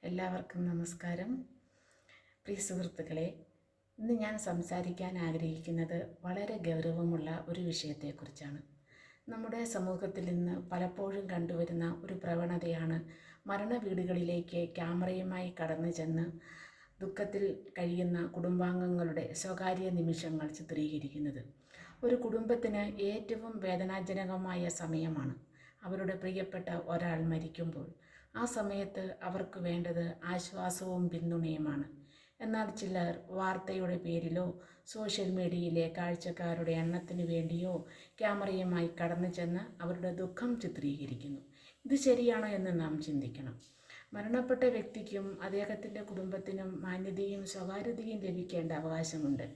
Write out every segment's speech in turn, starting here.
എല്ലാവർക്കും നമസ്കാരം. പ്രിയ സുഹൃത്തുക്കളെ, ഇന്ന് ഞാൻ സംസാരിക്കാൻ ആഗ്രഹിക്കുന്നത് വളരെ ഗൗരവമുള്ള ഒരു വിഷയത്തെക്കുറിച്ചാണ്. നമ്മുടെ സമൂഹത്തിൽ ഇന്ന് പലപ്പോഴും കണ്ടുവരുന്ന ഒരു പ്രവണതയാണ് മരണ വീടുകളിലേക്ക് ക്യാമറയുമായി കടന്നു ചെന്ന് ദുഃഖത്തിൽ കഴിയുന്ന കുടുംബാംഗങ്ങളുടെ സ്വകാര്യ നിമിഷങ്ങൾ ചിത്രീകരിക്കുന്നത്. ഒരു കുടുംബത്തിന് ഏറ്റവും വേദനാജനകമായ സമയമാണ് അവരുടെ പ്രിയപ്പെട്ട ഒരാൾ മരിക്കുമ്പോൾ. ആ സമയത്ത് അവർക്ക് വേണ്ടത് ആശ്വാസവും പിന്തുണയുമാണ്. എന്നാൽ ചിലർ വാർത്തയുടെ പേരിലോ സോഷ്യൽ മീഡിയയിലെ കാഴ്ചക്കാരുടെ എണ്ണത്തിനു വേണ്ടിയോ ക്യാമറയുമായി കടന്നു ചെന്ന് അവരുടെ ദുഃഖം ചിത്രീകരിക്കുന്നു. ഇത് ശരിയാണോ എന്ന് നാം ചിന്തിക്കണം. മരണപ്പെട്ട വ്യക്തിക്കും അദ്ദേഹത്തിൻ്റെ കുടുംബത്തിനും മാന്യതയും സ്വകാര്യതയും ലഭിക്കേണ്ട അവകാശമുണ്ട്.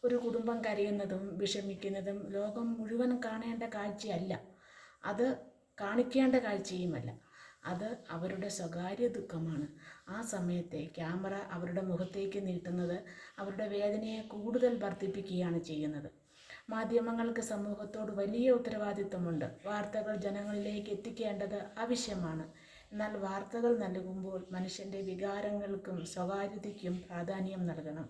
ഒരു കുടുംബം കരയുന്നതും വിഷമിക്കുന്നതും ലോകം മുഴുവൻ കാണേണ്ട കാഴ്ചയല്ല, അത് കാണിക്കേണ്ട കാഴ്ചയുമല്ല. അത് അവരുടെ സ്വകാര്യ ദുഃഖമാണ്. ആ സമയത്തെ ക്യാമറ അവരുടെ മുഖത്തേക്ക് നീട്ടുന്നത് അവരുടെ വേദനയെ കൂടുതൽ വർദ്ധിപ്പിക്കുകയാണ് ചെയ്യുന്നത്. മാധ്യമങ്ങൾക്ക് സമൂഹത്തോട് വലിയ ഉത്തരവാദിത്വമുണ്ട്. വാർത്തകൾ ജനങ്ങളിലേക്ക് എത്തിക്കേണ്ടത് ആവശ്യമാണ്. എന്നാൽ വാർത്തകൾ നൽകുമ്പോൾ മനുഷ്യൻ്റെ വികാരങ്ങൾക്കും സ്വകാര്യതയ്ക്കും പ്രാധാന്യം നൽകണം.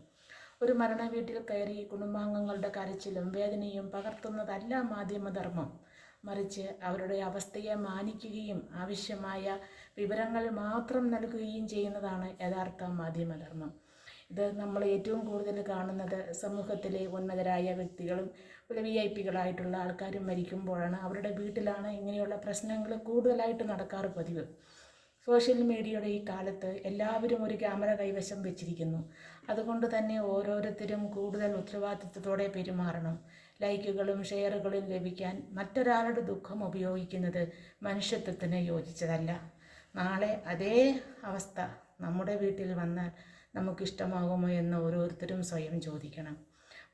ഒരു മരണ വീട്ടിൽ കയറി കുടുംബാംഗങ്ങളുടെ കരച്ചിലും വേദനയും പകർത്തുന്നതല്ല മാധ്യമധർമ്മം. മറിച്ച് അവരുടെ അവസ്ഥയെ മാനിക്കുകയും ആവശ്യമായ വിവരങ്ങൾ മാത്രം നൽകുകയും ചെയ്യുന്നതാണ് യഥാർത്ഥ മാധ്യമധർമ്മം. ഇത് നമ്മൾ ഏറ്റവും കൂടുതൽ കാണുന്നത് സമൂഹത്തിലെ ഉന്നതരായ വ്യക്തികളും VIP-കളായിട്ടുള്ള ആൾക്കാരും മരിക്കുമ്പോഴാണ്. അവരുടെ വീട്ടിലാണ് ഇങ്ങനെയുള്ള പ്രശ്നങ്ങൾ കൂടുതലായിട്ട് നടക്കാറ് പതിവ്. സോഷ്യൽ മീഡിയയുടെ ഈ കാലത്ത് എല്ലാവരും ഒരു ക്യാമറ കൈവശം വെച്ചിരിക്കുന്നു. അതുകൊണ്ട് തന്നെ ഓരോരുത്തരും കൂടുതൽ ഉത്തരവാദിത്വത്തോടെ പെരുമാറണം. ലൈക്കുകളും ഷെയറുകളും ലഭിക്കാൻ മറ്റൊരാളുടെ ദുഃഖം ഉപയോഗിക്കുന്നത് മനുഷ്യത്വത്തിന് യോജിച്ചതല്ല. നാളെ അതേ അവസ്ഥ നമ്മുടെ വീട്ടിൽ വന്നാൽ നമുക്കിഷ്ടമാകുമോ എന്ന് ഓരോരുത്തരും സ്വയം ചോദിക്കണം.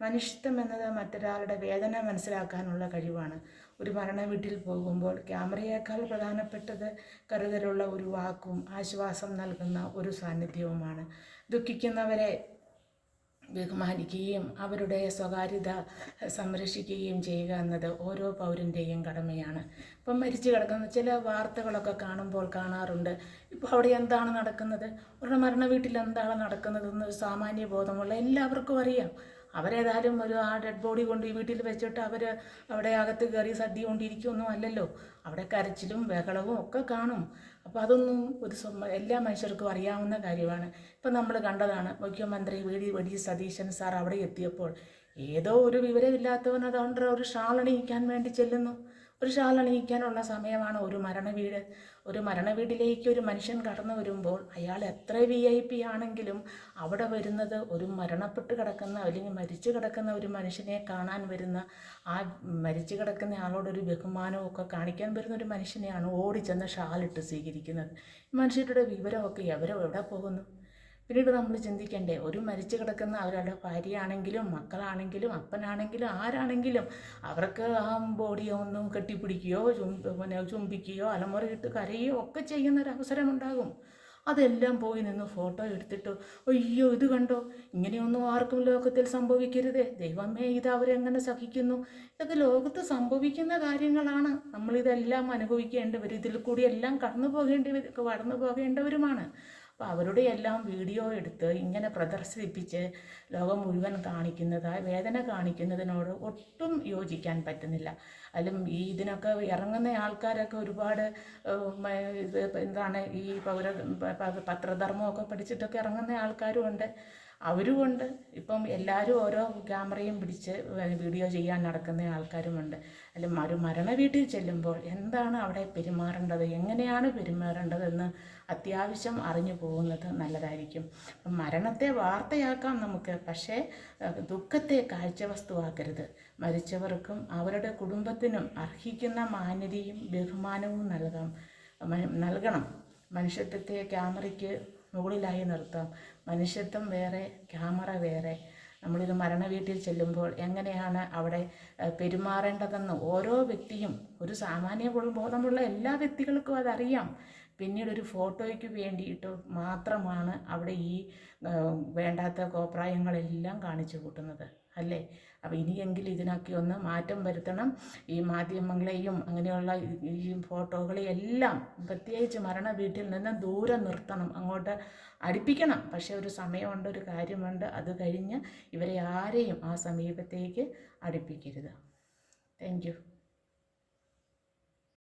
മനുഷ്യത്വം എന്നത് മറ്റൊരാളുടെ വേദന മനസ്സിലാക്കാനുള്ള കഴിവാണ്. ഒരു മരണ വീട്ടിൽ പോകുമ്പോൾ ക്യാമറയേക്കാൾ പ്രധാനപ്പെട്ടത് കരുതലുള്ള ഒരു വാക്കും ആശ്വാസം നൽകുന്ന ഒരു സാന്നിധ്യവുമാണ്. ദുഃഖിക്കുന്നവരെ ബഹുമാനിക്കുകയും അവരുടെ സ്വകാര്യത സംരക്ഷിക്കുകയും ചെയ്യുക എന്നത് ഓരോ പൗരൻ്റെയും കടമയാണ്. ഇപ്പം മരിച്ചു കിടക്കുന്ന ചില വാർത്തകളൊക്കെ കാണാറുണ്ട്. ഇപ്പോൾ അവിടെ എന്താണ് നടക്കുന്നത്, അവരുടെ മരണ വീട്ടിൽ എന്താണ് നടക്കുന്നതെന്ന് സാമാന്യ ബോധമുള്ള എല്ലാവർക്കും അറിയാം. അവരേതായാലും ആ ഡെഡ് ബോഡി കൊണ്ട് ഈ വീട്ടിൽ വെച്ചിട്ട് അവർ അവിടെ അകത്ത് കയറി സദ്യ കൊണ്ടിരിക്കുകയൊന്നും അല്ലല്ലോ. അവിടെ കരച്ചിലും ബഹളവും ഒക്കെ കാണും. അപ്പോൾ അതൊന്നും എല്ലാ മനുഷ്യർക്കും അറിയാവുന്ന കാര്യമാണ്. ഇപ്പം നമ്മൾ കണ്ടതാണ്, മുഖ്യമന്ത്രി വി.ഡി. സതീശൻ സാർ അവിടെ എത്തിയപ്പോൾ ഏതോ ഒരു വിവരമില്ലാത്തവൻ അതുകൊണ്ട് ഒരു ഷാൾ അണിയിക്കാൻ വേണ്ടി ചെല്ലുന്നു. ഒരു ഷാൾ അണിയിക്കാനുള്ള സമയമാണ് ഒരു മരണവീടിലേക്ക് ഒരു മനുഷ്യൻ കടന്നു വരുമ്പോൾ അയാൾ എത്ര VIP ആണെങ്കിലും അവിടെ വരുന്നത് ഒരു മരണപ്പെട്ട് കിടക്കുന്ന അല്ലെങ്കിൽ മരിച്ചു കിടക്കുന്ന ഒരു മനുഷ്യനെ കാണാൻ വരുന്ന, ആ മരിച്ചു കിടക്കുന്ന ആളോടൊരു ബഹുമാനവും ഒക്കെ കാണിക്കാൻ വരുന്ന ഒരു മനുഷ്യനെയാണ് ഓടിച്ചെന്ന് ഷാളിട്ട് സ്വീകരിക്കുന്നത്. മനുഷ്യരുടെ വിവരമൊക്കെ എവിടെ പോകുന്നു? പിന്നീട് നമ്മൾ ചിന്തിക്കണ്ടേ, ഒരു മരിച്ചു കിടക്കുന്ന അവരുടെ ഭാര്യയാണെങ്കിലും മക്കളാണെങ്കിലും അപ്പനാണെങ്കിലും ആരാണെങ്കിലും അവർക്ക് ആ ബോഡിയെ ഒന്നും കെട്ടിപ്പിടിക്കുകയോ ചുംബിക്കുകയോ അലമുറയിട്ട് കരയുകയോ ഒക്കെ ചെയ്യുന്നൊരവസരമുണ്ടാകും. അതെല്ലാം പോയി നിന്ന് ഫോട്ടോ എടുത്തിട്ട് അയ്യോ ഇത് കണ്ടോ, ഇങ്ങനെയൊന്നും ആർക്കും ലോകത്തിൽ സംഭവിക്കരുതേ, ദൈവമേ ഇത് അവരെങ്ങനെ സഹിക്കുന്നു. ഇതൊക്കെ ലോകത്ത് സംഭവിക്കുന്ന കാര്യങ്ങളാണ്. നമ്മളിതെല്ലാം അനുഭവിക്കേണ്ടവർ, ഇതിൽ കൂടി എല്ലാം കടന്നു പോകേണ്ടവരുമാണ്. അപ്പോൾ അവരുടെ എല്ലാം വീഡിയോ എടുത്ത് ഇങ്ങനെ പ്രദർശിപ്പിച്ച് ലോകം മുഴുവൻ വേദന കാണിക്കുന്നതിനോട് ഒട്ടും യോജിക്കാൻ പറ്റുന്നില്ല. അതിലും ഇതിനൊക്കെ ഇറങ്ങുന്ന ആൾക്കാരൊക്കെ ഒരുപാട് ഈ പത്രധർമ്മമൊക്കെ പഠിച്ചിട്ടൊക്കെ ഇറങ്ങുന്ന ആൾക്കാരുമുണ്ട്. അവരുമുണ്ട്. ഇപ്പം എല്ലാവരും ഓരോ ക്യാമറയും പിടിച്ച് വീഡിയോ ചെയ്യാൻ നടക്കുന്ന ആൾക്കാരുമുണ്ട്. അല്ലെങ്കിൽ ഒരു മരണ വീട്ടിൽ ചെല്ലുമ്പോൾ എന്താണ് അവിടെ പെരുമാറേണ്ടത്, എങ്ങനെയാണ് പെരുമാറേണ്ടതെന്ന് അത്യാവശ്യം അറിഞ്ഞു പോകുന്നത് നല്ലതായിരിക്കും. മരണത്തെ വാർത്തയാക്കാം നമുക്ക്, പക്ഷേ ദുഃഖത്തെ കാഴ്ചവസ്തുവാക്കരുത്. മരിച്ചവർക്കും അവരുടെ കുടുംബത്തിനും അർഹിക്കുന്ന മാന്യതയും ബഹുമാനവും നൽകണം. മനുഷ്യത്വത്തെ ക്യാമറയ്ക്ക് മുകളിലായി നിർത്താം. മനുഷ്യത്വം വേറെ, ക്യാമറ വേറെ. നമ്മളൊരു മരണ വീട്ടിൽ ചെല്ലുമ്പോൾ എങ്ങനെയാണ് അവിടെ പെരുമാറേണ്ടതെന്ന് ഓരോ വ്യക്തിയും, ഒരു സാമാന്യ ബോധമുള്ള എല്ലാ വ്യക്തികൾക്കും അതറിയാം. പിന്നീട് ഒരു ഫോട്ടോയ്ക്ക് വേണ്ടിയിട്ട് മാത്രമാണ് അവിടെ ഈ വേണ്ടാത്ത കോപ്രായങ്ങളെല്ലാം കാണിച്ചു കൂട്ടുന്നത്. അല്ലേ? അപ്പോൾ ഇനിയെങ്കിലും ഇതിനൊക്കെ ഒന്ന് മാറ്റം വരുത്തണം. ഈ മാധ്യമങ്ങളെയും അങ്ങനെയുള്ള ഈ ഫോട്ടോകളെയും എല്ലാം പ്രത്യേകിച്ച് മരണ വീട്ടിൽ നിന്ന് ദൂരെ നിർത്തണം, അങ്ങോട്ട് അടുപ്പിക്കണം. പക്ഷേ ഒരു സമയമുണ്ട്, ഒരു കാര്യമുണ്ട്. അത് കഴിഞ്ഞ് ഇവരെ ആരെയും ആ സമീപത്തേക്ക് അടുപ്പിക്കരുത്. Thank you.